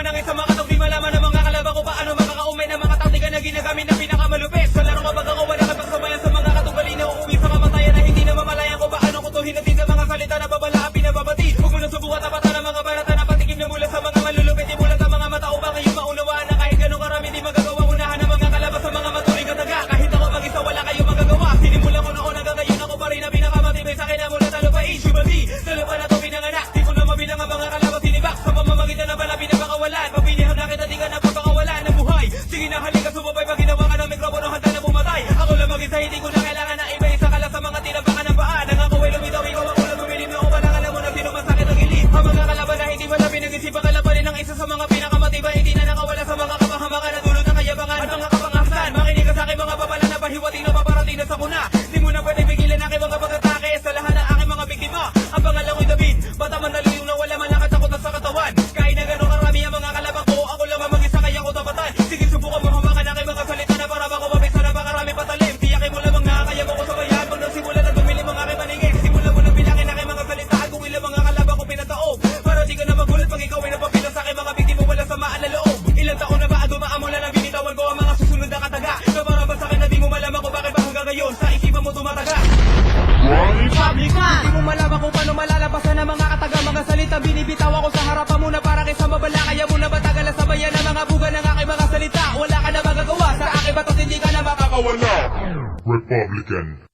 ng isang makatog di malaman ng mga kalaban ko paano makakaumay ng mga taktika na ginagamit na pinakamalupit. Sa laro kapag ako wala kapagsabayan sa mga katugali na uuwi sa kamatayan na hindi na mamalayan ko paano ko to hinatid sa mga salita na babalaan pinababati. Huwag mo na subukan tapatan ng mga barata na patikim na mula sa mga malulupit. Imulat ang mga mata upang kayo maunawaan na kahit ganun karami di magagawa unahan ng mga kalabas sa mga maturing kataga. Kahit ako mag-isa wala kayo magagawa. Sinimulan ko noon hanggang ngayon ako pa rin na pinakamatibay sa akin na mula talo pa Shubadi. Sa lupa na to pinanganak di ko na mabilang ang mga kalabas sinibak sa pamamagitan na bala pinapakawalan. Papiniham na kita di ka napapakawalan ng buhay. Sige na halika sumabay pag ginawa ka ng mikropono handa na pumatay. Ako lang mag-isa hindi ko na kailangan na iba isa kala sa mga tinabakan ng paa. Nangako ay lumitaw ikaw ako lang bumilim na ako parang alam mo na sino masakit ang gilid. Ang mga kalaban na hindi wala pinag-isipan kalabanin ng isa sa mga pinakamatibay. Hindi na nakawala sa mga kapahamakan na dulot ng kayabangan at mga kapangasan. Makinig ka sa aking mga babala na pahiwating na paparating na sa kuna. Di mo na pwede pigilan aking mga pag-atake sa lahat ng aking mga biktima. Ang pangalan ko'y David, bata man naliyong na wala man nakatakot na sa katawan. Kahit na gano'ng karami ang mga kalaban ko, ako lang ang mag-isa kaya ko tapatan. Sige subukan mo hamakan aking mga salita na para bako mabisa na pakarami patalim. Tiyakin mo lamang nakakaya mo ko sa bayan. Pag nagsimula na tumili mga aking paningin, simula mo na bilangin aking mga salita at kung ilang mga kalaban ko pinataob. Para di ka na magulat pag ikaw ay napapila sa aking mga biktima wala sa maalala-loob. Ilang taon na ba dumaamula na binitawan ko ang mga susunod na kataga. Na para ba sa akin na di mo malaman kung bakit ba hanggang ngayon sa isipan mo tumataga. Di mo malaman kung paano malalabasan ang mga kataga. Mga salita binibitaw ako sa harapan mo na para kaysa mabala. Kaya mo na batagal na sabayan ang mga buga ng aking mga salita. Wala ka na magagawa sa aking batot hindi ka na makakawala. Republican.